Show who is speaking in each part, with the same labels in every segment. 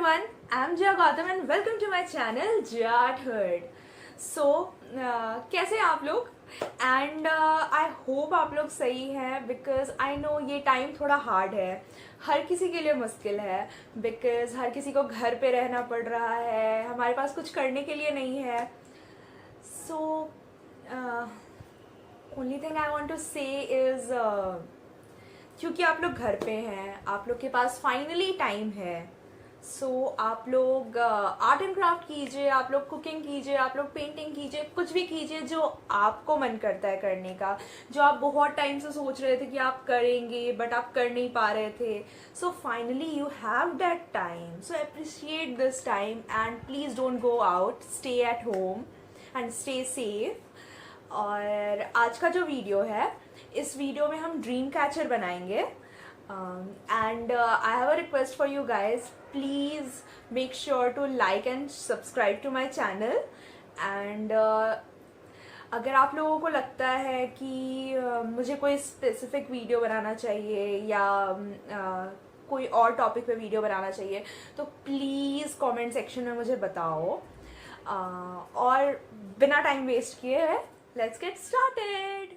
Speaker 1: everyone, I'm Jia Gautam and welcome to my channel Jia Heard. So, कैसे हैं आप लोग? एंड आई होप आप लोग सही हैं बिकॉज आई नो ये टाइम थोड़ा हार्ड है, हर किसी के लिए मुश्किल है बिकॉज हर किसी को घर पे रहना पड़ रहा है, हमारे पास कुछ करने के लिए नहीं है. So only thing I want to say is क्योंकि आप लोग घर पे हैं, आप लोग के पास फाइनली टाइम है. सो आप लोग आर्ट एंड क्राफ्ट कीजिए, आप लोग कुकिंग कीजिए, आप लोग पेंटिंग कीजिए, कुछ भी कीजिए जो आपको मन करता है करने का, जो आप बहुत टाइम से सोच रहे थे कि आप करेंगे बट आप कर नहीं पा रहे थे. So finally you have that time, so appreciate this time and please don't go out, stay at home and stay safe. और आज का जो वीडियो है, इस वीडियो में हम ड्रीम कैचर बनाएंगे. And I have a request for you guys. Please make sure to like and subscribe to my channel. And अगर आप लोगों को लगता है कि मुझे कोई स्पेसिफिक वीडियो बनाना चाहिए या कोई और टॉपिक पे वीडियो बनाना चाहिए तो प्लीज़ कमेंट सेक्शन में मुझे बताओ. और बिना टाइम वेस्ट किए लेट्स गेट स्टार्टेड.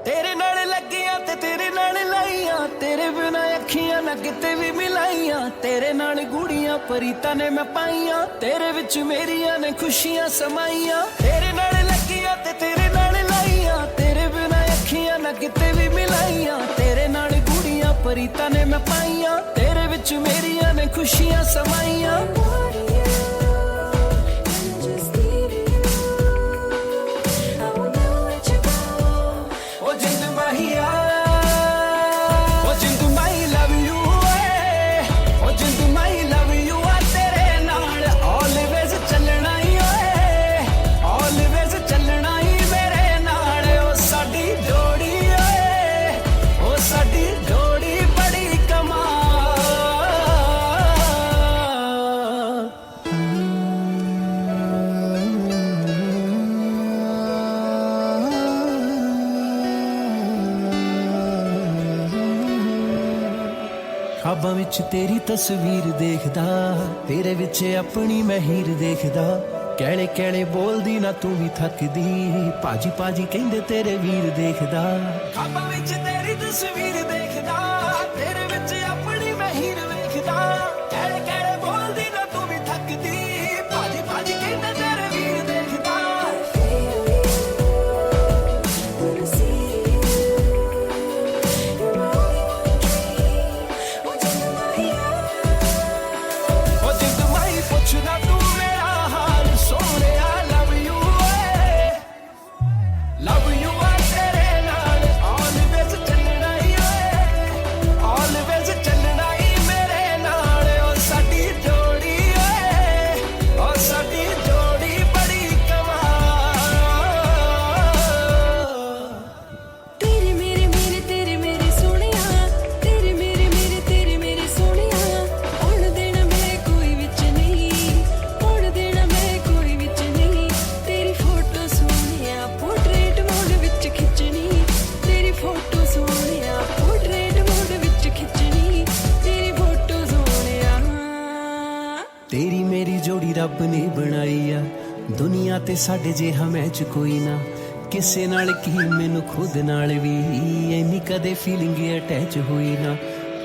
Speaker 2: तेरे नाल लगियां ते तेरे नाल लाइयां, तेरे बिना अखियां ना किते भी मिलाइयां. तेरे नाल गुड़ियां परीतां ने मैं पाइयां, तेरे विच मेरियां ने खुशियां समाइयां. तेरे नाल लगियां ते तेरे नाल लाइयां, तेरे बिना अखियां ना किते भी मिलाइयां. तेरे नाल गुड़ियां परीतां ने मैं पाइयां, तेरे विच मेरियां ने खुशियां समाइयां. ख्वाबां विच तेरी तस्वीर देखदा, तेरे विच अपनी मैं हीर देखदा. कैले कैले बोलदी ना तू भी थकदी, पाजी पाजी कहंदे तेरे वीर देखदा. ख्वाबां विच तेरी तस्वीर देखदा, तेरे विच अपनी मैं हीर देखदा. कैले कैले बोलदी ना तू भी थकदी, पाजी पाजी कहंदे तेरे वीर देखदा. तेरी मेरी जोड़ी रब ने बनाई आ, दुनिया ते साडे जिहा मैच कोई ना. किसे नाल की मैनू खुद नाल भी इन्नी कदे फीलिंग अटैच हुई ना.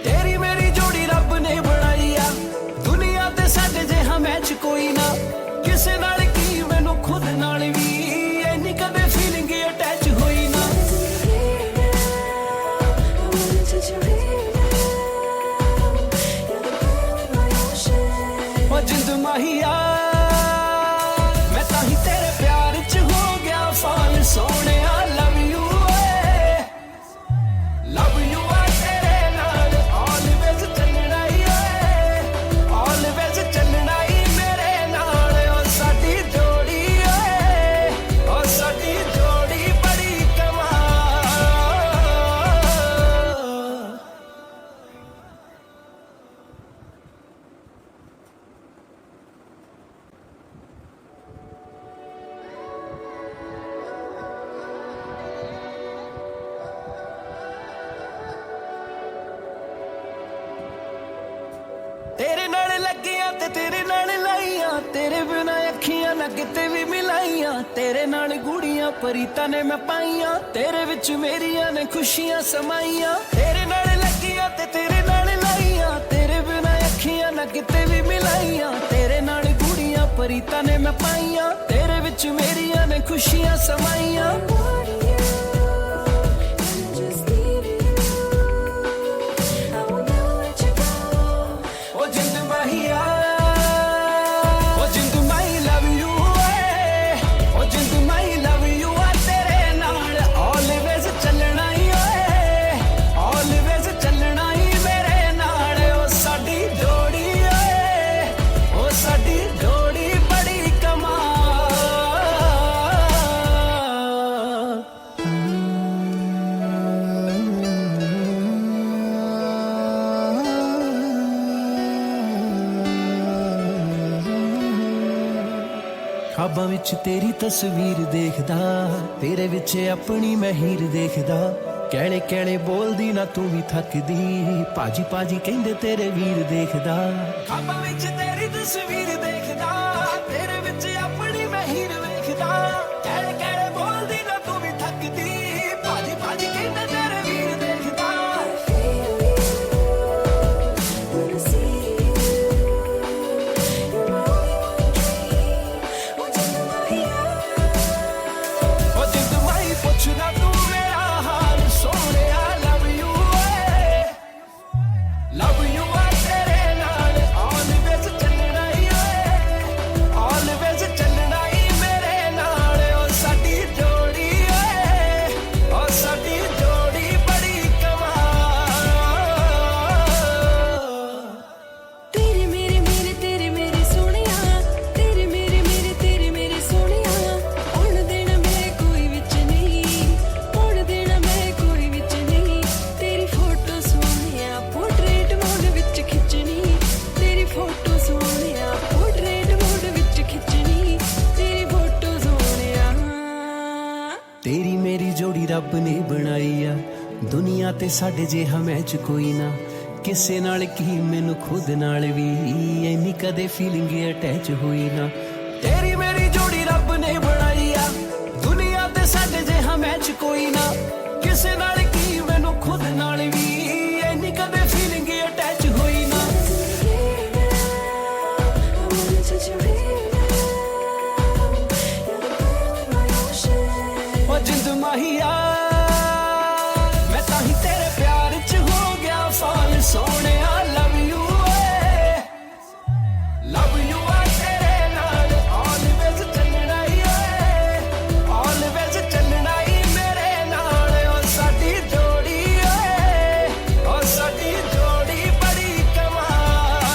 Speaker 2: तेरी मेरी जोड़ी रब ने बनाई आ, दुनिया ते साडे जिहा मैच कोई ना. किसे नाल की मैनू खुद नाल भी इन्नी कदे फीलिंग अटैच हुई ना. जिंद माहिया मैं ताही तेरे प्यार च हो गया फाल सोने. लव यू आ तेरे नाल ऑलवेज चलना ही, ऑलवेज चलना ही मेरे नाल. ओ साडी जोड़ी, ओ साडी जोड़ी बड़ी कमाल. ਤੇਰੇ ਨਾਲ ਗੂੜੀਆਂ ਪਰੀਤਾਂ ਨੇ ਮੈਂ ਪਾਈਆਂ, ਤੇਰੇ ਵਿੱਚ ਮੇਰੀਆਂ ਨੇ ਖੁਸ਼ੀਆਂ ਸਮਾਈਆਂ। ਤੇਰੇ ਨਾਲ ਲੱਗੀਆਂ ਤੇ ਤੇਰੇ ਨਾਲ ਲਾਈਆਂ, ਤੇਰੇ ਬਿਨਾ ਅੱਖੀਆਂ ਨਾ ਕਿਤੇ ਵੀ ਮਿਲਾਈਆਂ। ਤੇਰੇ ਨਾਲ ਗੂੜੀਆਂ ਪਰੀਤਾਂ ਨੇ ਮੈਂ ਪਾਈਆਂ, ਤੇਰੇ ਵਿੱਚ ਮੇਰੀਆਂ ਨੇ ਖੁਸ਼ੀਆਂ ਸਮਾਈਆਂ। ਖਾਬਾਂ ਵਿੱਚ ਤੇਰੀ ਤਸਵੀਰ ਦੇਖਦਾ, ਤੇਰੇ ਵਿੱਚ ਆਪਣੀ ਮੈਂ ਹੀਰ ਦੇਖਦਾ। ਕਹਿਲੇ ਕਹਿਲੇ ਬੋਲਦੀ ਨਾ ਤੂੰ ਵੀ ਥੱਕਦੀ, ਭਾਜੀ ਭਾਜੀ ਕਹਿੰਦੇ ਤੇਰੇ ਵੀਰ ਦੇਖਦਾ। ਖਾਬਾਂ ਵਿੱਚ ਤੇਰੀ ਤਸਵੀਰ ਦੇਖਦਾ, ਤੇਰੇ ਵਿੱਚ ਆਪਣੀ ਮੈਂ ਹੀਰ ਵੇਖਦਾ। ਕਹਿਲੇ ਕਹਿਲੇ ਬੋਲਦੀ ਨਾ ਤੂੰ ਵੀ ਥੱਕਦੀ, ਭਾਜੀ ਭਾਜੀ ਕਹਿੰਦੇ ਤੇਰੇ ਵੀਰ ਦੇਖਦਾ। ਪੁੱਛਦਾ ਤੂੰ ਮੇਰਾ ਹਾਲ ਸੋਹਣਿਆ, love U A, love you ਆ ਤੇਰੇ ਨਾਲ ਆਲਵੇਜ਼ ਚੱਲਣਾ ਈ ਓਏ, ਆਲਵੇਜ਼ ਚੱਲਣਾ ਈ ਮੇਰੇ ਨਾਲ। ਓ ਸਾਡੀ ਜੋੜੀ ਓਏ, ਓ ਸਾਡੀ ਜੋੜੀ ਬੜੀ ਕਮਾਲ।
Speaker 3: ਤੇਰੇ ਮੇਰੇ ਮੇਰੇ ਤੇਰੇ ਮੇਰੇ ਸੋਹਣਿਆ, ਤੇਰੇ ਮੇਰੇ ਮੇਰੇ ਤੇਰੇ ਮੇਰੇ ਸੋਹਣਿਆ। ਹੁਣ ਦੇਣਾ ਮੈਂ ਕੋਈ ਵਿੱਚ ਨਹੀਂ, ਹੁਣ ਦੇਣਾ ਮੈਂ ਕੋਈ ਵਿੱਚ ਨਹੀਂ। ਤੇਰੀ ਫੋਟੋ ਸੋਹਣਿਆ ਪੋਰਟਰੇਟ ਮੋਡ ਵਿੱਚ ਖਿੱਚਣੀ, ਤੇਰੀ ਫੋਟੋ ਸੋਹਣਿਆ ਪੋਰਟਰੇਟ ਮੋਡ ਵਿੱਚ ਖਿੱਚਣੀ, ਤੇਰੀ ਫੋਟੋ ਸੋਹਣਿਆ।
Speaker 2: ਤੇਰੀ ਮੇਰੀ ਜੋੜੀ ਰੱਬ ਨੇ ਬਣਾਈ ਆ, ਦੁਨੀਆ ਤੇ ਸਾਡੇ ਜਿਹਾ ਮੈਚ ਕੋਈ ਨਾ। ਕਿਸੇ ਨਾਲ ਕੀ ਮੈਨੂੰ ਖੁਦ ਨਾਲ ਵੀ ਐਨੀ ਕਦੇ ਫੀਲਿੰਗ ਅਟੈਚ ਹੋਈ ਨਾ। ਤੇਰੀ ਮੇਰੀ ਜੋੜੀ ਰੱਬ ਨੇ ਬਣਾਈ ਆ, ਦੁਨੀਆ ਤੇ ਸਾਡੇ ਜਿਹਾ ਮੈਚ ਕੋਈ ਨਾ। ਕਿਸੇ ਨਾਲ ਕੀ ਮੈਨੂੰ ਖੁਦ ਨਾਲ ਵੀ ਐਨੀ ਕਦੇ ਫੀਲਿੰਗ ਅਟੈਚ ਹੋਈ ਨਾ। ਓ ਜਿੰਦ ਮਾਹੀਆ ਮੈਂ ਤਾਂ ਹੀ ਤੇਰੇ ਪਿਆਰ 'ਚ ਹੋ ਗਿਆ ਫਾਲ ਸੋਹਣਿਆ। Love U A, love you ਆ ਤੇਰੇ ਨਾਲ ਆਲਵੇਜ਼ ਚੱਲਣਾ ਈ ਓਏ, ਆਲਵੇਜ਼ ਚੱਲਣਾ ਈ ਮੇਰੇ ਨਾਲ। ਓ ਸਾਡੀ ਜੋੜੀ ਓਏ, ਓ ਸਾਡੀ ਜੋੜੀ ਬੜੀ ਕਮਾਲ।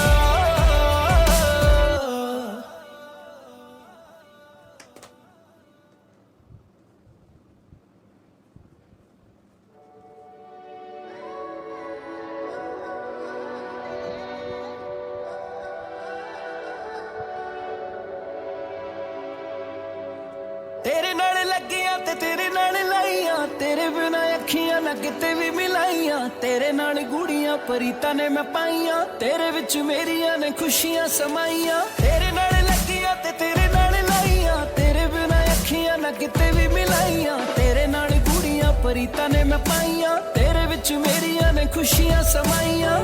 Speaker 2: ਤੇਰੇ ਨਾਲ ਲੱਗੀਆਂ ਤੇ ਤੇਰੇ ਨਾਲ ਲਾਈਆਂ, ਤੇਰੇ ਬਿਨਾ ਅੱਖੀਆਂ ਨਾ ਕਿਤੇ ਵੀ ਮਿਲਾਈਆਂ। ਤੇਰੇ ਨਾਲ ਗੂੜੀਆਂ ਪਰੀਤਾਂ ਨੇ ਮੈਂ ਪਾਈਆਂ, ਤੇਰੇ ਵਿੱਚ ਮੇਰੀਆਂ ਨੇ ਖੁਸ਼ੀਆਂ ਸਮਾਈਆਂ। ਤੇਰੇ ਨਾਲ ਲੱਗੀਆਂ ਤੇ ਤੇਰੇ ਨਾਲ ਲਾਈਆਂ, ਤੇਰੇ ਬਿਨਾ ਅੱਖੀਆਂ ਨਾ ਕਿਤੇ ਵੀ ਮਿਲਾਈਆਂ। ਤੇਰੇ ਨਾਲ ਗੂੜੀਆਂ ਪਰੀਤਾਂ ਨੇ ਮੈਂ ਪਾਈਆਂ, ਤੇਰੇ ਵਿੱਚ ਮੇਰੀਆਂ ਨੇ ਖੁਸ਼ੀਆਂ ਸਮਾਈਆਂ।